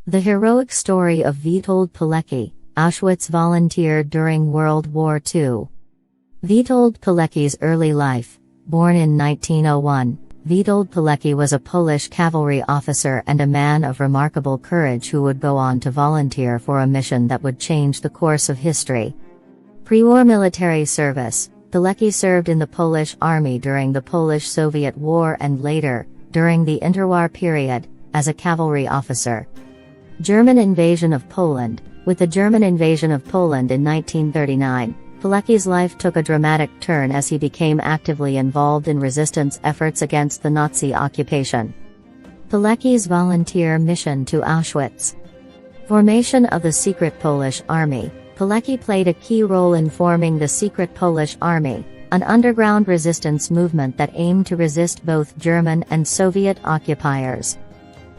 The heroic story of Witold Pilecki, Auschwitz volunteer during World War II. Witold Pilecki's early life. Born in 1901, Witold Pilecki was a Polish cavalry officer and a man of remarkable courage who would go on to volunteer for a mission that would change the course of history. Pre-war military service. Pilecki served in the Polish army during the Polish-Soviet War and later, during the interwar period, as a cavalry officer. German invasion of Poland. With the German invasion of Poland in 1939, Pilecki's life took a dramatic turn as he became actively involved in resistance efforts against the Nazi occupation. Pilecki's volunteer mission to Auschwitz. Formation of the secret Polish army. Pilecki played a key role in forming the secret Polish army, an underground resistance movement that aimed to resist both German and Soviet occupiers.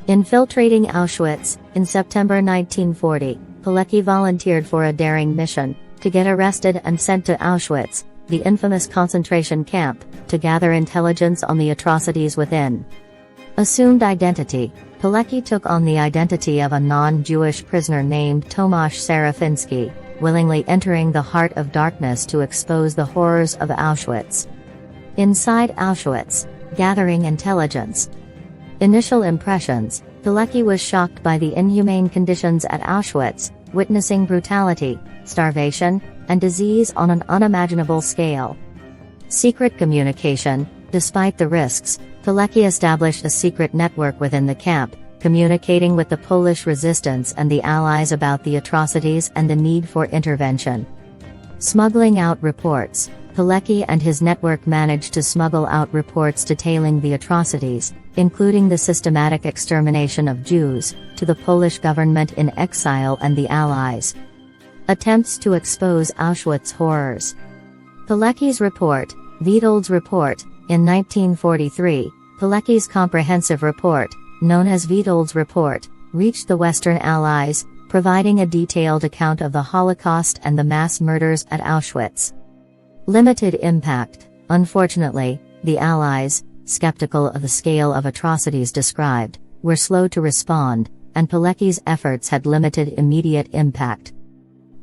Infiltrating Auschwitz. In September 1940, Pilecki volunteered for a daring mission, to get arrested and sent to Auschwitz, the infamous concentration camp, to gather intelligence on the atrocities within. Assumed identity. Pilecki took on the identity of a non-Jewish prisoner named Tomasz Serafiński, willingly entering the heart of darkness to expose the horrors of Auschwitz. Inside Auschwitz, gathering intelligence. Initial impressions. Pilecki was shocked by the inhumane conditions at Auschwitz, witnessing brutality, starvation, and disease on an unimaginable scale. Secret communication. Despite the risks, Pilecki established a secret network within the camp, communicating with the Polish resistance and the Allies about the atrocities and the need for intervention. Smuggling out reports. Pilecki and his network managed to smuggle out reports detailing the atrocities, including the systematic extermination of Jews, to the Polish government in exile and the Allies. Attempts to expose Auschwitz horrors. Pilecki's report. Witold's report. In 1943, Pilecki's comprehensive report, known as Witold's report, reached the Western Allies, providing a detailed account of the Holocaust and the mass murders at Auschwitz. Limited impact. Unfortunately, the Allies, skeptical of the scale of atrocities described, were slow to respond, and Pilecki's efforts had limited immediate impact.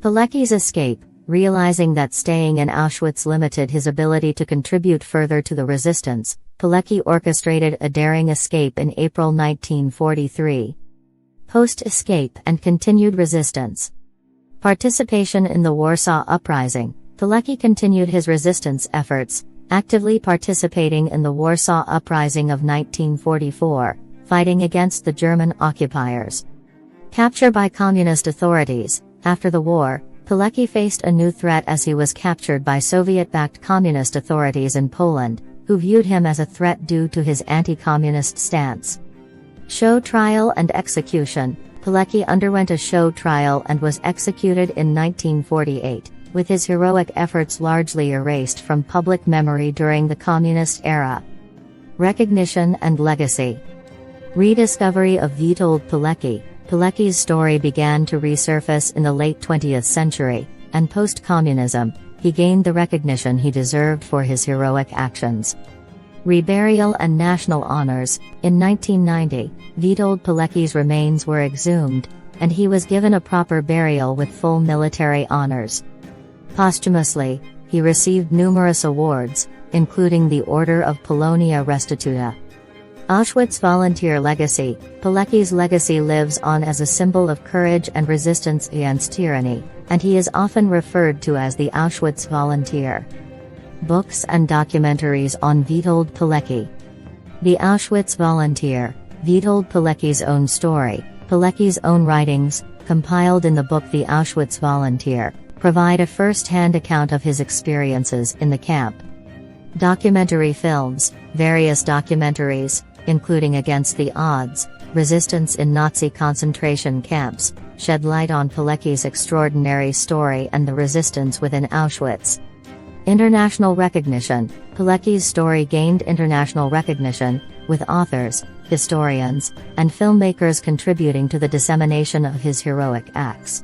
Pilecki's escape. Realizing that staying in Auschwitz limited his ability to contribute further to the resistance, Pilecki orchestrated a daring escape in April 1943. Post-escape and continued resistance. Participation in the Warsaw Uprising. Pilecki continued his resistance efforts, actively participating in the Warsaw Uprising of 1944, fighting against the German occupiers. Capture by communist authorities. After the war, Pilecki faced a new threat as he was captured by Soviet-backed communist authorities in Poland, who viewed him as a threat due to his anti-communist stance. Show trial and execution. Pilecki underwent a show trial and was executed in 1948. With his heroic efforts largely erased from public memory during the communist era. Recognition and legacy. Rediscovery of Witold Pilecki. Pilecki's story began to resurface in the late 20th century, and post-communism, he gained the recognition he deserved for his heroic actions. Reburial and national honors. In 1990, Witold Pilecki's remains were exhumed, and he was given a proper burial with full military honors. Posthumously, he received numerous awards, including the Order of Polonia Restituta. Auschwitz Volunteer Legacy. Pilecki's legacy lives on as a symbol of courage and resistance against tyranny, and he is often referred to as the Auschwitz Volunteer. Books and documentaries on Witold Pilecki. The Auschwitz Volunteer. Witold Pilecki's own story. Pilecki's own writings, compiled in the book The Auschwitz Volunteer, provide a first-hand account of his experiences in the camp. Documentary films. Various documentaries, including Against the Odds, Resistance in Nazi Concentration Camps, shed light on Pilecki's extraordinary story and the resistance within Auschwitz. International recognition. Pilecki's story gained international recognition, with authors, historians, and filmmakers contributing to the dissemination of his heroic acts.